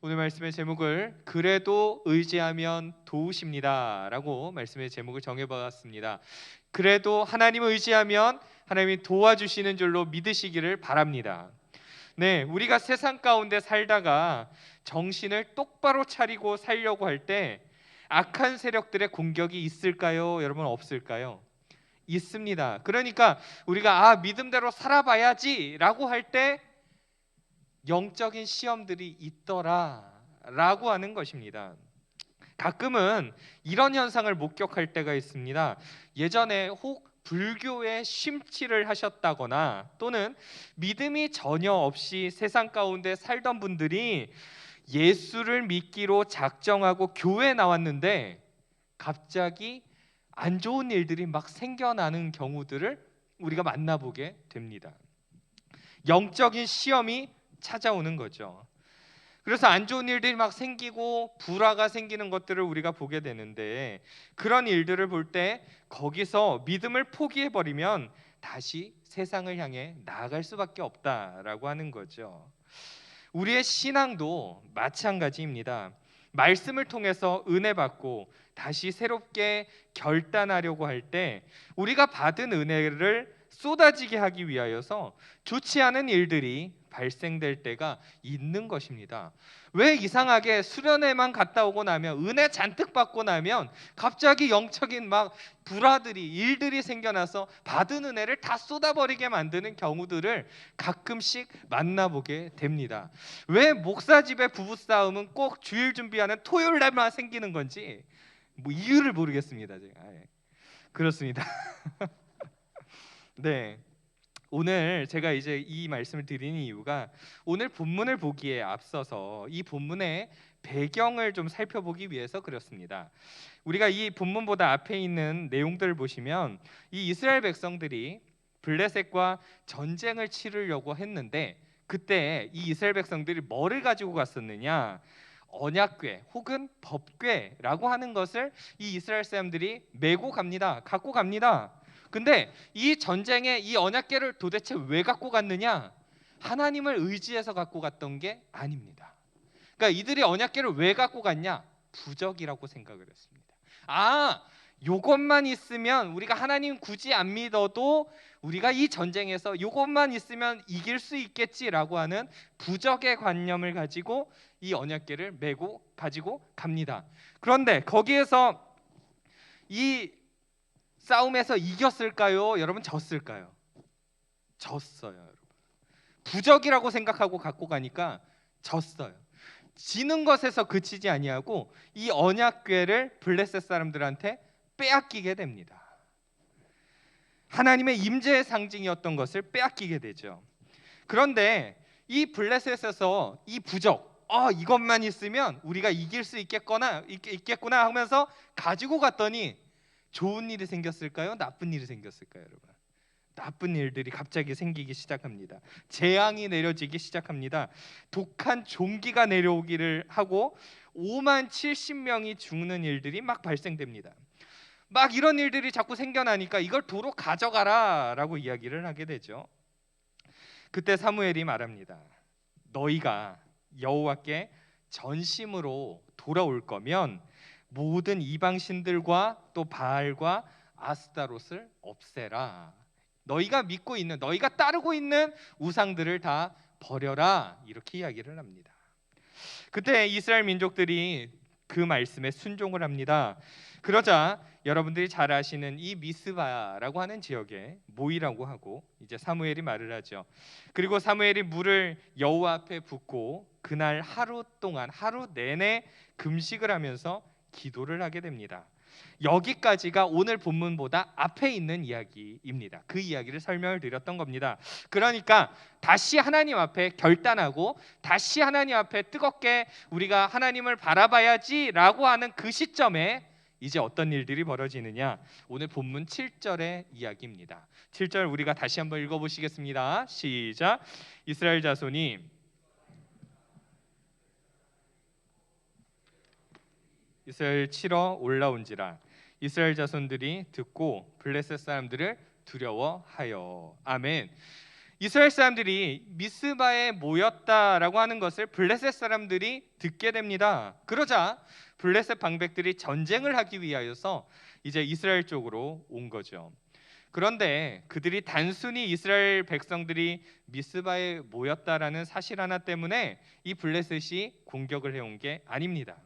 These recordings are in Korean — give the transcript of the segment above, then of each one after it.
오늘 말씀의 제목을 그래도 의지하면 도우십니다 라고 말씀의 제목을 정해봤습니다. 그래도 하나님을 의지하면 하나님이 도와주시는 줄로 믿으시기를 바랍니다. 네, 우리가 세상 가운데 살다가 정신을 똑바로 차리고 살려고 할 때 악한 세력들의 공격이 있을까요? 여러분, 없을까요? 있습니다. 그러니까 우리가 믿음대로 살아봐야지 라고 할 때 영적인 시험들이 있더라 라고 하는 것입니다. 가끔은 이런 현상을 목격할 때가 있습니다. 예전에 혹 불교에 심취를 하셨다거나 또는 믿음이 전혀 없이 세상 가운데 살던 분들이 예수를 믿기로 작정하고 교회에 나왔는데 갑자기 안 좋은 일들이 막 생겨나는 경우들을 우리가 만나보게 됩니다. 영적인 시험이 찾아오는 거죠. 그래서 안 좋은 일들이 막 생기고 불화가 생기는 것들을 우리가 보게 되는데, 그런 일들을 볼 때 거기서 믿음을 포기해버리면 다시 세상을 향해 나아갈 수밖에 없다라고 하는 거죠. 우리의 신앙도 마찬가지입니다. 말씀을 통해서 은혜 받고 다시 새롭게 결단하려고 할 때 우리가 받은 은혜를 쏟아지게 하기 위하여서 좋지 않은 일들이 발생될 때가 있는 것입니다. 왜 이상하게 수련회만 갔다 오고 나면, 은혜 잔뜩 받고 나면 갑자기 영적인 막 불화들이, 일들이 생겨나서 받은 은혜를 다 쏟아버리게 만드는 경우들을 가끔씩 만나보게 됩니다. 왜 목사 집의 부부싸움은 꼭 주일 준비하는 토요일 날만 생기는 건지 이유를 모르겠습니다. 제가. 그렇습니다. 네. 오늘 제가 이제 이 말씀을 드리는 이유가, 오늘 본문을 보기에 앞서서 이 본문의 배경을 좀 살펴보기 위해서 그렇습니다. 우리가 이 본문보다 앞에 있는 내용들을 보시면 이 이스라엘 백성들이 블레셋과 전쟁을 치르려고 했는데, 그때 이 이스라엘 백성들이 뭐를 가지고 갔었느냐? 언약궤 혹은 법궤라고 하는 것을 이 이스라엘 사람들이 메고 갑니다. 갖고 갑니다. 근데 이 전쟁에 이 언약궤를 도대체 왜 갖고 갔느냐? 하나님을 의지해서 갖고 갔던 게 아닙니다. 그러니까 이들이 언약궤를 왜 갖고 갔냐? 부적이라고 생각을 했습니다. 요것만 있으면, 우리가 하나님 굳이 안 믿어도 우리가 이 전쟁에서 요것만 있으면 이길 수 있겠지라고 하는 부적의 관념을 가지고 이 언약궤를 메고 가지고 갑니다. 그런데 거기에서 이 싸움에서 이겼을까요? 여러분, 졌을까요? 졌어요, 여러분. 부적이라고 생각하고 갖고 가니까 졌어요. 지는 것에서 그치지 아니하고 이 언약궤를 블레셋 사람들한테 빼앗기게 됩니다. 하나님의 임재의 상징이었던 것을 빼앗기게 되죠. 그런데 이 블레셋에서 이 부적, 이것만 있으면 우리가 이길 수 있겠구나 하면서 가지고 갔더니 좋은 일이 생겼을까요? 나쁜 일이 생겼을까요, 여러분? 나쁜 일들이 갑자기 생기기 시작합니다. 재앙이 내려지기 시작합니다. 독한 종기가 내려오기를 하고 5만 70명이 죽는 일들이 막 발생됩니다. 막 이런 일들이 자꾸 생겨나니까 이걸 도로 가져가라 라고 이야기를 하게 되죠. 그때 사무엘이 말합니다. 너희가 여호와께 전심으로 돌아올 거면 모든 이방 신들과 또 바알과 아스타롯을 없애라. 너희가 믿고 있는, 너희가 따르고 있는 우상들을 다 버려라, 이렇게 이야기를 합니다. 그때 이스라엘 민족들이 그 말씀에 순종을 합니다. 그러자 여러분들이 잘 아시는 이 미스바라고 하는 지역에 모이라고 하고 이제 사무엘이 말을 하죠. 그리고 사무엘이 물을 여호와 앞에 붓고 그날 하루 동안, 하루 내내 금식을 하면서 기도를 하게 됩니다. 여기까지가 오늘 본문보다 앞에 있는 이야기입니다. 그 이야기를 설명을 드렸던 겁니다. 그러니까 다시 하나님 앞에 결단하고 다시 하나님 앞에 뜨겁게 우리가 하나님을 바라봐야지라고 하는 그 시점에 이제 어떤 일들이 벌어지느냐? 오늘 본문 7절의 이야기입니다. 7절 우리가 다시 한번 읽어보시겠습니다. 시작. 이스라엘 자손이 이스라엘 치러 올라온지라 이스라엘 자손들이 듣고 블레셋 사람들을 두려워하여. 아멘. 이스라엘 사람들이 미스바에 모였다라고 하는 것을 블레셋 사람들이 듣게 됩니다. 그러자 블레셋 방백들이 전쟁을 하기 위하여서 이제 이스라엘 쪽으로 온 거죠. 그런데 그들이 단순히 이스라엘 백성들이 미스바에 모였다라는 사실 하나 때문에 이 블레셋이 공격을 해온 게 아닙니다.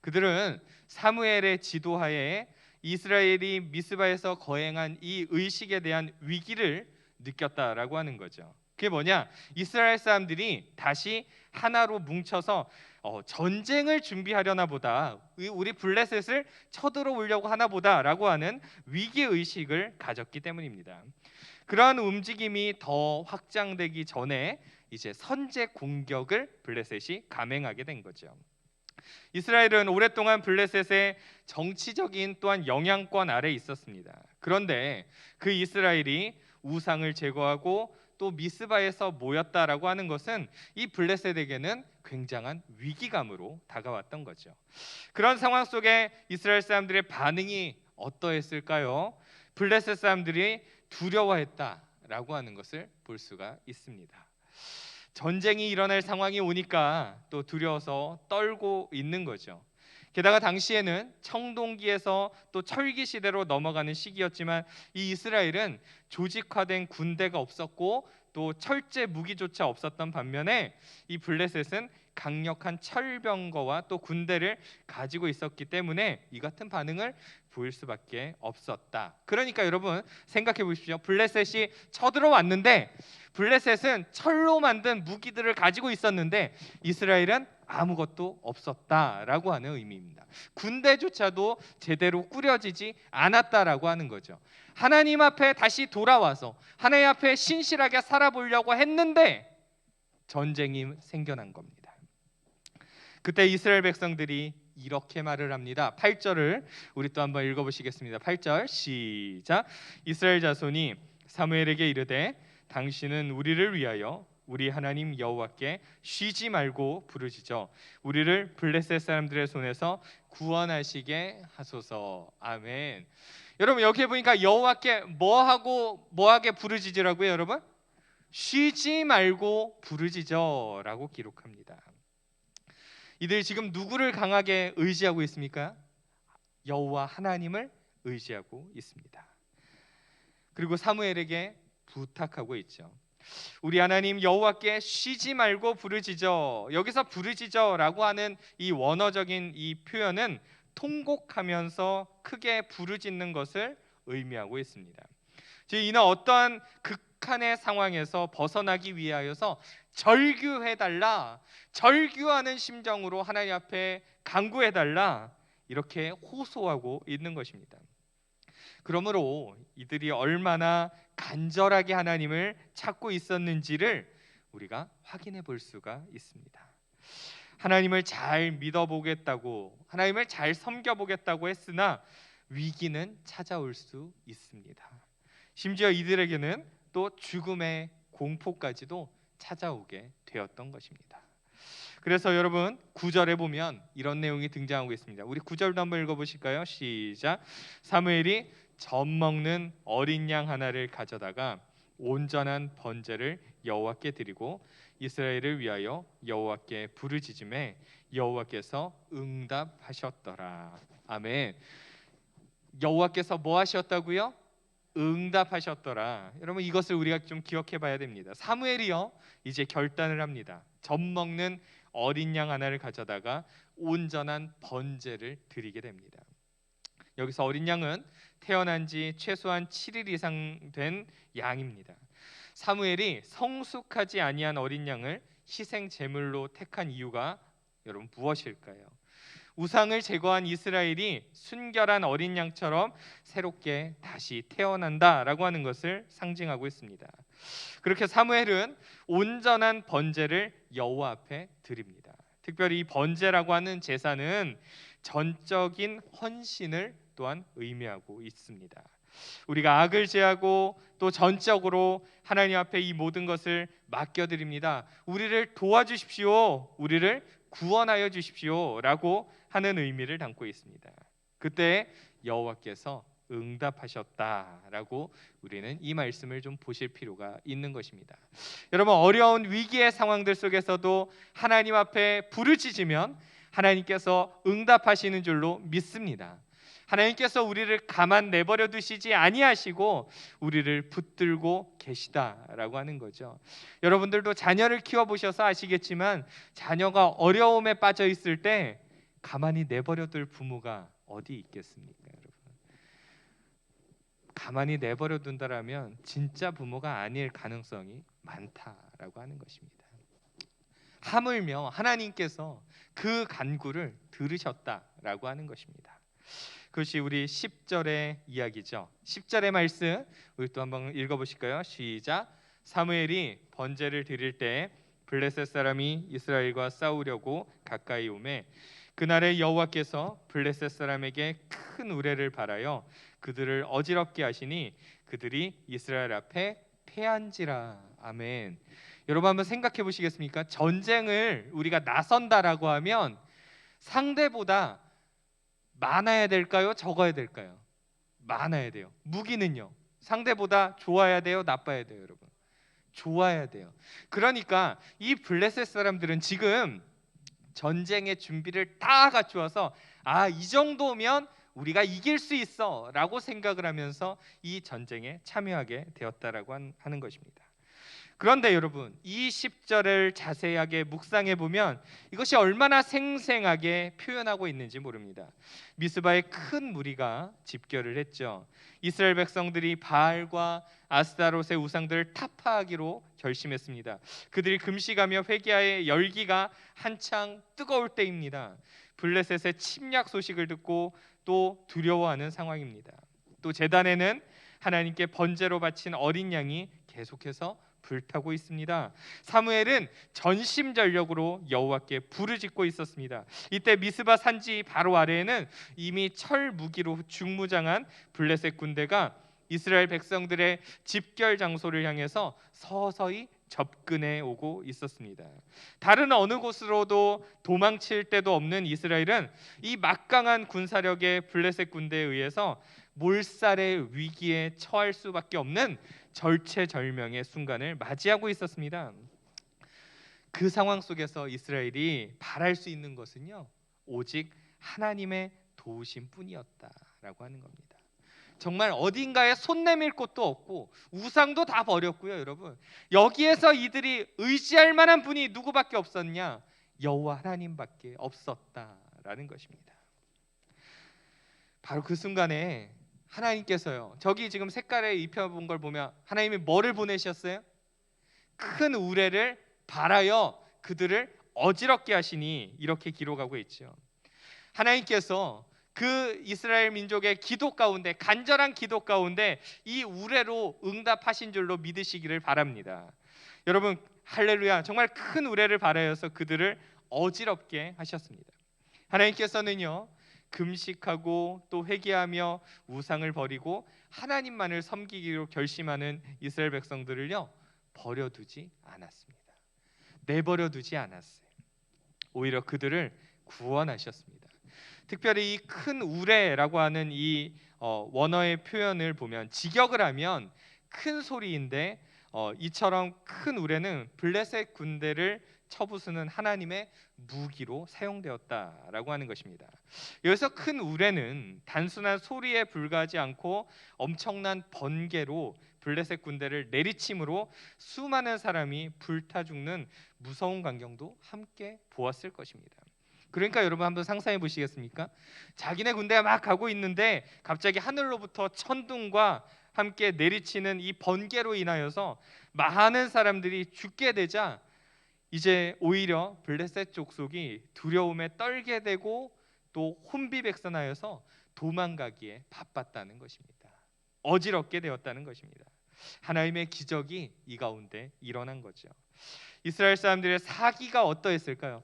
그들은 사무엘의 지도하에 이스라엘이 미스바에서 거행한 이 의식에 대한 위기를 느꼈다라고 하는 거죠. 그게 뭐냐? 이스라엘 사람들이 다시 하나로 뭉쳐서 전쟁을 준비하려나 보다, 우리 블레셋을 쳐들어오려고 하나 보다라고 하는 위기의식을 가졌기 때문입니다. 그러한 움직임이 더 확장되기 전에 이제 선제 공격을 블레셋이 감행하게 된 거죠. 이스라엘은 오랫동안 블레셋의 정치적인 또한 영향권 아래 있었습니다. 그런데 그 이스라엘이 우상을 제거하고 또 미스바에서 모였다라고 하는 것은 이 블레셋에게는 굉장한 위기감으로 다가왔던 거죠. 그런 상황 속에 이스라엘 사람들의 반응이 어떠했을까요? 블레셋 사람들이 두려워했다라고 하는 것을 볼 수가 있습니다. 전쟁이 일어날 상황이 오니까 또 두려워서 떨고 있는 거죠. 게다가 당시에는 청동기에서 또 철기 시대로 넘어가는 시기였지만 이 이스라엘은 조직화된 군대가 없었고 또 철제 무기조차 없었던 반면에 이 블레셋은 강력한 철병거와 또 군대를 가지고 있었기 때문에 이 같은 반응을 보일 수밖에 없었다. 그러니까 여러분 생각해 보십시오. 블레셋이 쳐들어왔는데 블레셋은 철로 만든 무기들을 가지고 있었는데 이스라엘은 아무것도 없었다라고 하는 의미입니다. 군대조차도 제대로 꾸려지지 않았다라고 하는 거죠. 하나님 앞에 다시 돌아와서 하나님 앞에 신실하게 살아보려고 했는데 전쟁이 생겨난 겁니다. 그때 이스라엘 백성들이 이렇게 말을 합니다. 8절을 우리 또 한번 읽어보시겠습니다. 8절 시작. 이스라엘 자손이 사무엘에게 이르되 당신은 우리를 위하여 우리 하나님 여호와께 쉬지 말고 부르짖어 우리를 블레셋 사람들의 손에서 구원하시게 하소서. 아멘. 여러분 여기 보니까 여호와께 뭐하게 부르짖으라고요, 여러분? 쉬지 말고 부르짖어라고 기록합니다. 이들이 지금 누구를 강하게 의지하고 있습니까? 여호와 하나님을 의지하고 있습니다. 그리고 사무엘에게 부탁하고 있죠. 우리 하나님 여호와께 쉬지 말고 부르짖어. 여기서 부르짖어라고 하는 이 원어적인 이 표현은 통곡하면서 크게 부르짖는 것을 의미하고 있습니다. 즉 이는 어떠한 극한의 상황에서 벗어나기 위하여서 절규해달라, 절규하는 심정으로 하나님 앞에 간구해달라 이렇게 호소하고 있는 것입니다. 그러므로 이들이 얼마나 간절하게 하나님을 찾고 있었는지를 우리가 확인해 볼 수가 있습니다. 하나님을 잘 믿어보겠다고, 하나님을 잘 섬겨보겠다고 했으나 위기는 찾아올 수 있습니다. 심지어 이들에게는 또 죽음의 공포까지도 찾아오게 되었던 것입니다. 그래서 여러분 9절에 보면 이런 내용이 등장하고 있습니다. 우리 9절도 한번 읽어보실까요? 시작. 사무엘이 젖 먹는 어린 양 하나를 가져다가 온전한 번제를 여호와께 드리고 이스라엘을 위하여 여호와께 부르짖음에 여호와께서 응답하셨더라. 아멘. 여호와께서 뭐 하셨다고요? 응답하셨더라. 여러분 이것을 우리가 좀 기억해 봐야 됩니다. 사무엘이요 이제 결단을 합니다. 젖 먹는 어린 양 하나를 가져다가 온전한 번제를 드리게 됩니다. 여기서 어린 양은 태어난 지 최소한 7일 이상 된 양입니다. 사무엘이 성숙하지 아니한 어린 양을 희생 제물로 택한 이유가 여러분 무엇일까요? 우상을 제거한 이스라엘이 순결한 어린 양처럼 새롭게 다시 태어난다라고 하는 것을 상징하고 있습니다. 그렇게 사무엘은 온전한 번제를 여호와 앞에 드립니다. 특별히 이 번제라고 하는 제사는 전적인 헌신을 또한 의미하고 있습니다. 우리가 악을 제하고 또 전적으로 하나님 앞에 이 모든 것을 맡겨드립니다. 우리를 도와주십시오. 우리를 구원하여 주십시오 라고 하는 의미를 담고 있습니다. 그때 여호와께서 응답하셨다라고 우리는 이 말씀을 좀 보실 필요가 있는 것입니다. 여러분, 어려운 위기의 상황들 속에서도 하나님 앞에 부르짖으면 하나님께서 응답하시는 줄로 믿습니다. 하나님께서 우리를 가만 내버려 두시지 아니하시고 우리를 붙들고 계시다라고 하는 거죠. 여러분들도 자녀를 키워보셔서 아시겠지만 자녀가 어려움에 빠져 있을 때 가만히 내버려 둘 부모가 어디 있겠습니까, 여러분? 가만히 내버려 둔다라면 진짜 부모가 아닐 가능성이 많다라고 하는 것입니다. 하물며 하나님께서 그 간구를 들으셨다라고 하는 것입니다. 그것이 우리 10절의 이야기죠. 10절의 말씀 우리 또 한번 읽어보실까요? 시작. 사무엘이 번제를 드릴 때 블레셋 사람이 이스라엘과 싸우려고 가까이 오매 그날에 여호와께서 블레셋 사람에게 큰 우레를 발하여 그들을 어지럽게 하시니 그들이 이스라엘 앞에 패한지라. 아멘. 여러분 한번 생각해 보시겠습니까? 전쟁을 우리가 나선다라고 하면 상대보다 많아야 될까요? 적어야 될까요? 많아야 돼요. 무기는요? 상대보다 좋아야 돼요? 나빠야 돼요, 여러분? 좋아야 돼요. 그러니까 이 블레셋 사람들은 지금 전쟁의 준비를 다 갖추어서 이 정도면 우리가 이길 수 있어 라고 생각을 하면서 이 전쟁에 참여하게 되었다라고 하는 것입니다. 그런데 여러분, 이 10절을 자세하게 묵상해 보면 이것이 얼마나 생생하게 표현하고 있는지 모릅니다. 미스바에 큰 무리가 집결을 했죠. 이스라엘 백성들이 바알과 아스타롯의 우상들을 타파하기로 결심했습니다. 그들이 금식하며 회개하여 열기가 한창 뜨거울 때입니다. 블레셋의 침략 소식을 듣고 또 두려워하는 상황입니다. 또 제단에는 하나님께 번제로 바친 어린 양이 계속해서 불타고 있습니다. 사무엘은 전심전력으로 여호와께 부르짖고 있었습니다. 이때 미스바 산지 바로 아래에는 이미 철 무기로 중무장한 블레셋 군대가 이스라엘 백성들의 집결 장소를 향해서 서서히 접근해 오고 있었습니다. 다른 어느 곳으로도 도망칠 데도 없는 이스라엘은 이 막강한 군사력의 블레셋 군대에 의해서 몰살의 위기에 처할 수밖에 없는 절체절명의 순간을 맞이하고 있었습니다. 그 상황 속에서 이스라엘이 바랄 수 있는 것은요, 오직 하나님의 도우심 뿐이었다라고 하는 겁니다. 정말 어딘가에 손 내밀 곳도 없고 우상도 다 버렸고요, 여러분. 여기에서 이들이 의지할 만한 분이 누구밖에 없었냐? 여호와 하나님밖에 없었다라는 것입니다. 바로 그 순간에 하나님께서요, 저기 지금 색깔에 입혀본 걸 보면 하나님이 뭐를 보내셨어요? 큰 우레를 발하여 그들을 어지럽게 하시니 이렇게 기록하고 있죠. 하나님께서 그 이스라엘 민족의 기도 가운데, 간절한 기도 가운데 이 우레로 응답하신 줄로 믿으시기를 바랍니다. 여러분, 할렐루야. 정말 큰 우레를 발하여서 그들을 어지럽게 하셨습니다. 하나님께서는요, 금식하고 또 회개하며 우상을 버리고 하나님만을 섬기기로 결심하는 이스라엘 백성들을요, 버려두지 않았습니다. 내버려두지 않았어요. 오히려 그들을 구원하셨습니다. 특별히 이 큰 우레라고 하는 이 원어의 표현을 보면 직역을 하면 큰 소리인데 이처럼 큰 우레는 블레셋 군대를 쳐부수는 하나님의 무기로 사용되었다라고 하는 것입니다. 여기서 큰 우레는 단순한 소리에 불과하지 않고 엄청난 번개로 블레셋 군대를 내리침으로 수많은 사람이 불타 죽는 무서운 광경도 함께 보았을 것입니다. 그러니까 여러분 한번 상상해 보시겠습니까? 자기네 군대가 막 가고 있는데 갑자기 하늘로부터 천둥과 함께 내리치는 이 번개로 인하여서 많은 사람들이 죽게 되자 이제 오히려 블레셋 족속이 두려움에 떨게 되고 또 혼비백산하여서 도망가기에 바빴다는 것입니다. 어지럽게 되었다는 것입니다. 하나님의 기적이 이 가운데 일어난 거죠. 이스라엘 사람들의 사기가 어떠했을까요?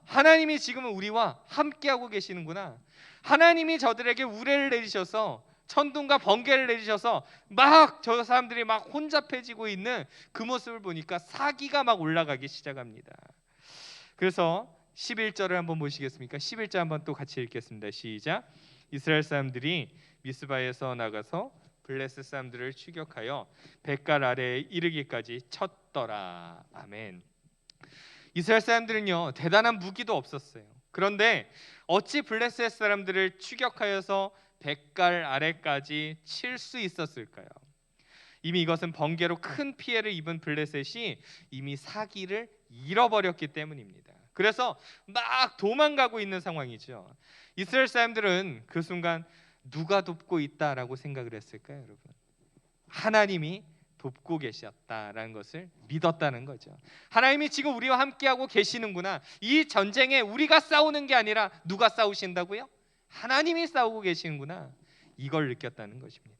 하나님이 지금은 우리와 함께하고 계시는구나. 하나님이 저들에게 우레를 내리셔서 천둥과 번개를 내리셔서 막 저 사람들이 막 혼잡해지고 있는 그 모습을 보니까 사기가 막 올라가기 시작합니다. 그래서 11절을 한번 보시겠습니까? 11절 한번 또 같이 읽겠습니다. 시작. 이스라엘 사람들이 미스바에서 나가서 블레셋 사람들을 추격하여 벳갈 아래에 이르기까지 쳤더라. 아멘. 이스라엘 사람들은요, 대단한 무기도 없었어요. 그런데 어찌 블레셋 사람들을 추격하여서 벳갈 아래까지 칠 수 있었을까요? 이미 이것은 번개로 큰 피해를 입은 블레셋이 이미 사기를 잃어버렸기 때문입니다. 그래서 막 도망가고 있는 상황이죠. 이스라엘 사람들은 그 순간 누가 돕고 있다라고 생각을 했을까요, 여러분? 하나님이 돕고 계셨다라는 것을 믿었다는 거죠. 하나님이 지금 우리와 함께하고 계시는구나. 이 전쟁에 우리가 싸우는 게 아니라 누가 싸우신다고요? 하나님이 싸우고 계시는구나. 이걸 느꼈다는 것입니다.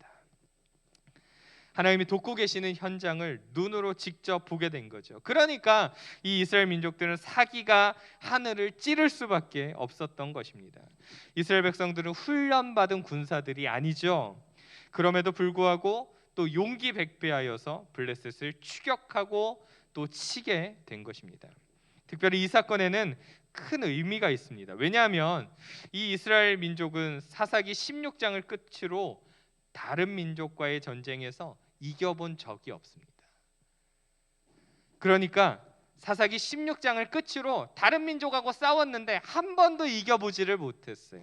하나님이 돕고 계시는 현장을 눈으로 직접 보게 된 거죠. 그러니까 이 이스라엘 민족들은 사기가 하늘을 찌를 수밖에 없었던 것입니다. 이스라엘 백성들은 훈련받은 군사들이 아니죠. 그럼에도 불구하고 또 용기 백배하여서 블레셋을 추격하고 또 치게 된 것입니다. 특별히 이 사건에는 큰 의미가 있습니다. 왜냐하면 이 이스라엘 민족은 사사기 16장을 끝으로 다른 민족과의 전쟁에서 이겨본 적이 없습니다. 그러니까 사사기 16장을 끝으로 다른 민족하고 싸웠는데 한 번도 이겨보지를 못했어요.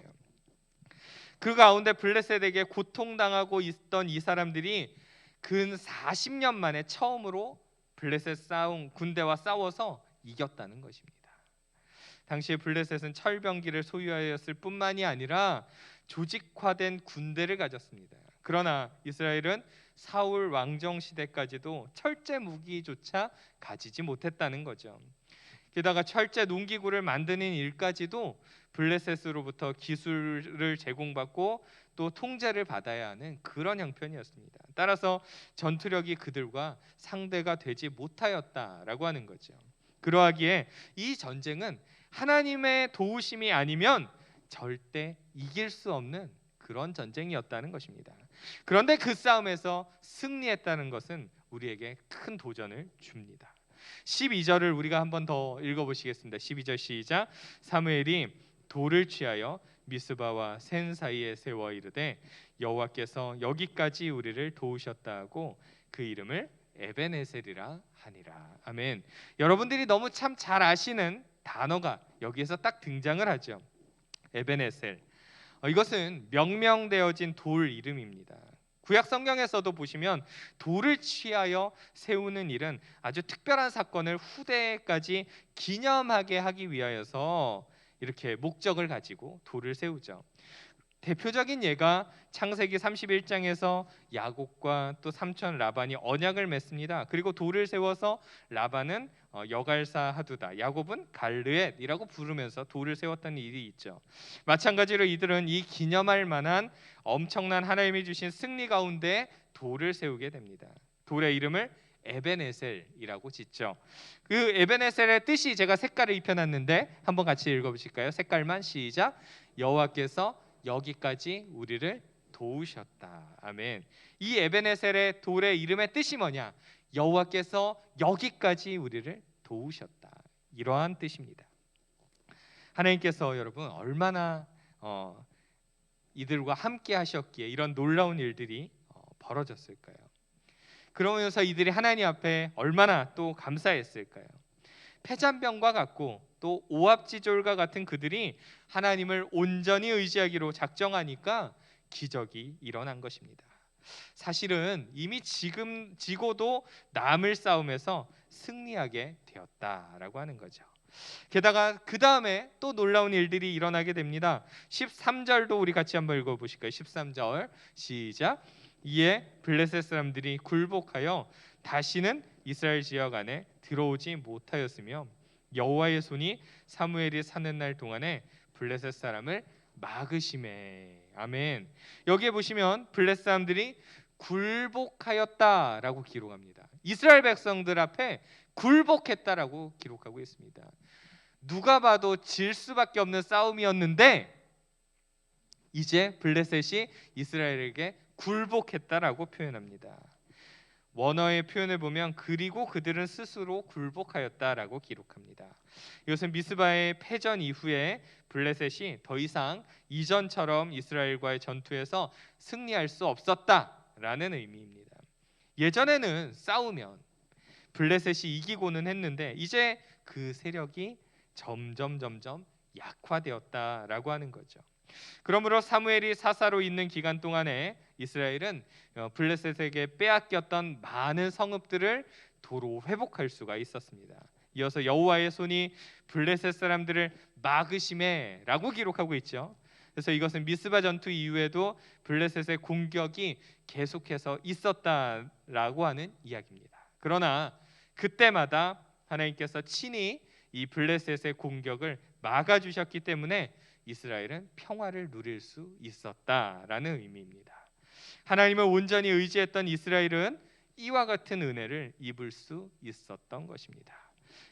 그 가운데 블레셋에게 고통당하고 있던 이 사람들이 근 40년 만에 처음으로 블레셋 군대와 싸워서 이겼다는 것입니다. 당시에 블레셋은 철병기를 소유하였을 뿐만이 아니라 조직화된 군대를 가졌습니다. 그러나 이스라엘은 사울 왕정 시대까지도 철제 무기조차 가지지 못했다는 거죠. 게다가 철제 농기구를 만드는 일까지도 블레셋으로부터 기술을 제공받고 또 통제를 받아야 하는 그런 형편이었습니다. 따라서 전투력이 그들과 상대가 되지 못하였다라고 하는 거죠. 그러하기에 이 전쟁은 하나님의 도우심이 아니면 절대 이길 수 없는 그런 전쟁이었다는 것입니다. 그런데 그 싸움에서 승리했다는 것은 우리에게 큰 도전을 줍니다. 12절을 우리가 한 번 더 읽어보시겠습니다. 12절 시작. 사무엘이 돌을 취하여 미스바와 센 사이에 세워 이르되 여호와께서 여기까지 우리를 도우셨다 하고 그 이름을 에벤에셀이라 하니라. 아멘. 여러분들이 너무 참 잘 아시는 단어가 여기에서 딱 등장을 하죠. 에벤에셀. 이것은 명명되어진 돌 이름입니다. 구약 성경에서도 보시면 돌을 취하여 세우는 일은 아주 특별한 사건을 후대까지 기념하게 하기 위하여서 이렇게 목적을 가지고 돌을 세우죠. 대표적인 예가 창세기 31장에서 야곱과 또 삼촌 라반이 언약을 맺습니다. 그리고 돌을 세워서 라반은 여갈사 하두다, 야곱은 갈르엣이라고 부르면서 돌을 세웠다는 일이 있죠. 마찬가지로 이들은 이 기념할 만한 엄청난 하나님이 주신 승리 가운데 돌을 세우게 됩니다. 돌의 이름을 에벤에셀이라고 짓죠. 그 에벤에셀의 뜻이 제가 색깔을 입혀놨는데 한번 같이 읽어보실까요? 색깔만 시작. 여호와께서 여기까지 우리를 도우셨다. 아멘. 이 에벤에셀의 돌의 이름의 뜻이 뭐냐? 여호와께서 여기까지 우리를 도우셨다. 이러한 뜻입니다. 하나님께서 여러분 얼마나 이들과 함께 하셨기에 이런 놀라운 일들이 벌어졌을까요? 그러면서 이들이 하나님 앞에 얼마나 또 감사했을까요? 패잔병과 같고 또 오합지졸과 같은 그들이 하나님을 온전히 의지하기로 작정하니까 기적이 일어난 것입니다. 사실은 이미 지금 지고도 남을 싸움에서 승리하게 되었다라고 하는 거죠. 게다가 그 다음에 또 놀라운 일들이 일어나게 됩니다. 13절도 우리 같이 한번 읽어보실까요? 13절 시작. 이에 블레셋 사람들이 굴복하여 다시는 이스라엘 지역 안에 들어오지 못하였으며 여호와의 손이 사무엘이 사는 날 동안에 블레셋 사람을 막으심에. 아멘. 여기에 보시면 블레셋 사람들이 굴복하였다라고 기록합니다. 이스라엘 백성들 앞에 굴복했다라고 기록하고 있습니다. 누가 봐도 질 수밖에 없는 싸움이었는데 이제 블레셋이 이스라엘에게 굴복했다라고 표현합니다. 원어의 표현을 보면 그리고 그들은 스스로 굴복하였다라고 기록합니다. 이것은 미스바의 패전 이후에 블레셋이 더 이상 이전처럼 이스라엘과의 전투에서 승리할 수 없었다라는 의미입니다. 예전에는 싸우면 블레셋이 이기고는 했는데 이제 그 세력이 점점 약화되었다라고 하는 거죠. 그러므로 사무엘이 사사로 있는 기간 동안에 이스라엘은 블레셋에게 빼앗겼던 많은 성읍들을 도로 회복할 수가 있었습니다. 이어서 여호와의 손이 블레셋 사람들을 막으심에라고 기록하고 있죠. 그래서 이것은 미스바 전투 이후에도 블레셋의 공격이 계속해서 있었다라고 하는 이야기입니다. 그러나 그때마다 하나님께서 친히 이 블레셋의 공격을 막아주셨기 때문에 이스라엘은 평화를 누릴 수 있었다라는 의미입니다. 하나님을 온전히 의지했던 이스라엘은 이와 같은 은혜를 입을 수 있었던 것입니다.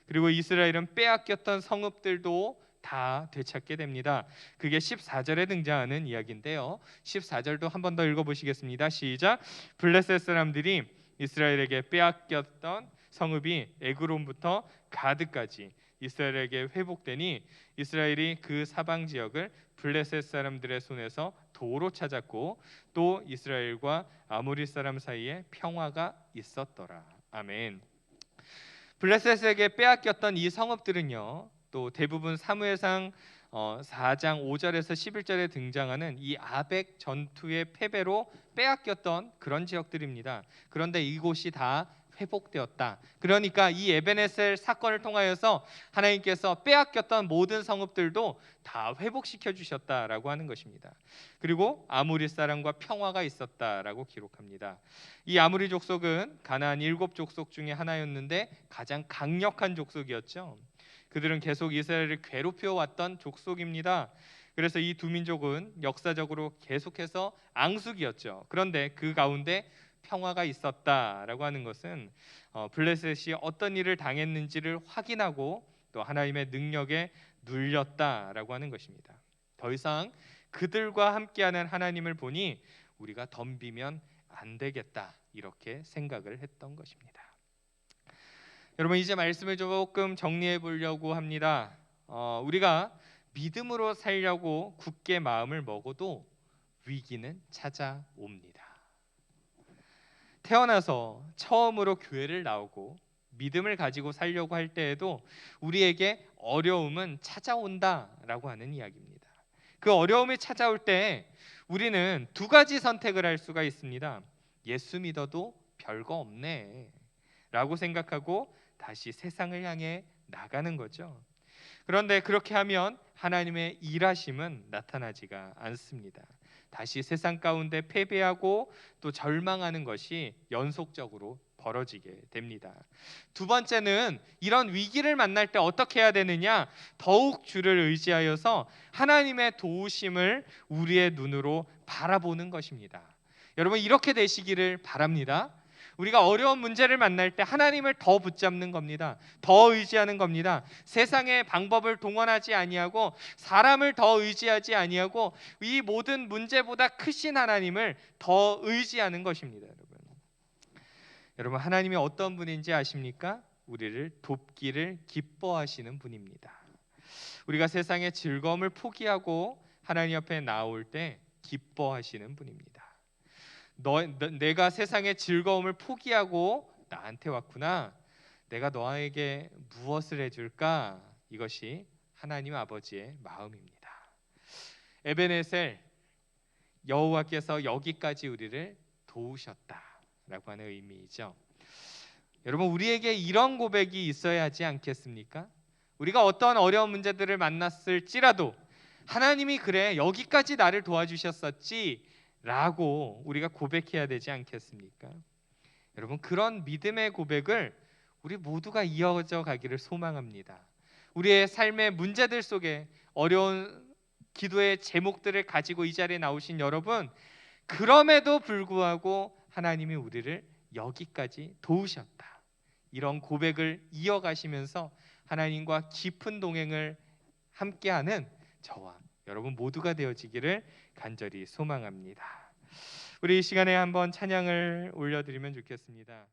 그리고 이스라엘은 빼앗겼던 성읍들도 다 되찾게 됩니다. 그게 14절에 등장하는 이야기인데요. 14절도 한 번 더 읽어보시겠습니다. 시작. 블레셋 사람들이 이스라엘에게 빼앗겼던 성읍이 에그론부터 가드까지 이스라엘에게 회복되니 이스라엘이 그 사방 지역을 블레셋 사람들의 손에서 도로 찾았고 또 이스라엘과 아모리 사람 사이에 평화가 있었더라. 아멘. 블레셋에게 빼앗겼던 이 성읍들은요, 또 대부분 사무엘상 4장 5절에서 11절에 등장하는 이 아벡 전투의 패배로 빼앗겼던 그런 지역들입니다. 그런데 이곳이 다 회복되었다. 그러니까 이 에베네셀 사건을 통하여서 하나님께서 빼앗겼던 모든 성읍들도 다 회복시켜 주셨다라고 하는 것입니다. 그리고 아모리 사람과 평화가 있었다라고 기록합니다. 이 아모리 족속은 가나안 7족속 중에 하나였는데 가장 강력한 족속이었죠. 그들은 계속 이스라엘을 괴롭혀 왔던 족속입니다. 그래서 이 두 민족은 역사적으로 계속해서 앙숙이었죠. 그런데 그 가운데 평화가 있었다라고 하는 것은 블레셋이 어떤 일을 당했는지를 확인하고 또 하나님의 능력에 눌렸다라고 하는 것입니다. 더 이상 그들과 함께하는 하나님을 보니 우리가 덤비면 안 되겠다 이렇게 생각을 했던 것입니다. 여러분 이제 말씀을 조금 정리해 보려고 합니다. 우리가 믿음으로 살려고 굳게 마음을 먹어도 위기는 찾아옵니다. 태어나서 처음으로 교회를 나오고 믿음을 가지고 살려고 할 때에도 우리에게 어려움은 찾아온다라고 하는 이야기입니다. 그 어려움이 찾아올 때 우리는 두 가지 선택을 할 수가 있습니다. 예수 믿어도 별거 없네 라고 생각하고 다시 세상을 향해 나가는 거죠. 그런데 그렇게 하면 하나님의 일하심은 나타나지가 않습니다. 다시 세상 가운데 패배하고 또 절망하는 것이 연속적으로 벌어지게 됩니다. 두 번째는 이런 위기를 만날 때 어떻게 해야 되느냐? 더욱 주를 의지하여서 하나님의 도우심을 우리의 눈으로 바라보는 것입니다. 여러분 이렇게 되시기를 바랍니다. 우리가 어려운 문제를 만날 때 하나님을 더 붙잡는 겁니다. 더 의지하는 겁니다. 세상의 방법을 동원하지 아니하고 사람을 더 의지하지 아니하고 이 모든 문제보다 크신 하나님을 더 의지하는 것입니다. 여러분 하나님이 어떤 분인지 아십니까? 우리를 돕기를 기뻐하시는 분입니다. 우리가 세상의 즐거움을 포기하고 하나님 앞에 나올 때 기뻐하시는 분입니다. 내가 세상의 즐거움을 포기하고 나한테 왔구나. 내가 너에게 무엇을 해줄까? 이것이 하나님 아버지의 마음입니다. 에베네셀, 여호와께서 여기까지 우리를 도우셨다라고 하는 의미이죠. 여러분 우리에게 이런 고백이 있어야 하지 않겠습니까? 우리가 어떤 어려운 문제들을 만났을지라도 하나님이 그래 여기까지 나를 도와주셨었지 라고 우리가 고백해야 되지 않겠습니까? 여러분 그런 믿음의 고백을 우리 모두가 이어져 가기를 소망합니다. 우리의 삶의 문제들 속에 어려운 기도의 제목들을 가지고 이 자리에 나오신 여러분, 그럼에도 불구하고 하나님이 우리를 여기까지 도우셨다. 이런 고백을 이어가시면서 하나님과 깊은 동행을 함께하는 저와 여러분 모두가 되어지기를 간절히 소망합니다. 우리 이 시간에 한번 찬양을 올려드리면 좋겠습니다.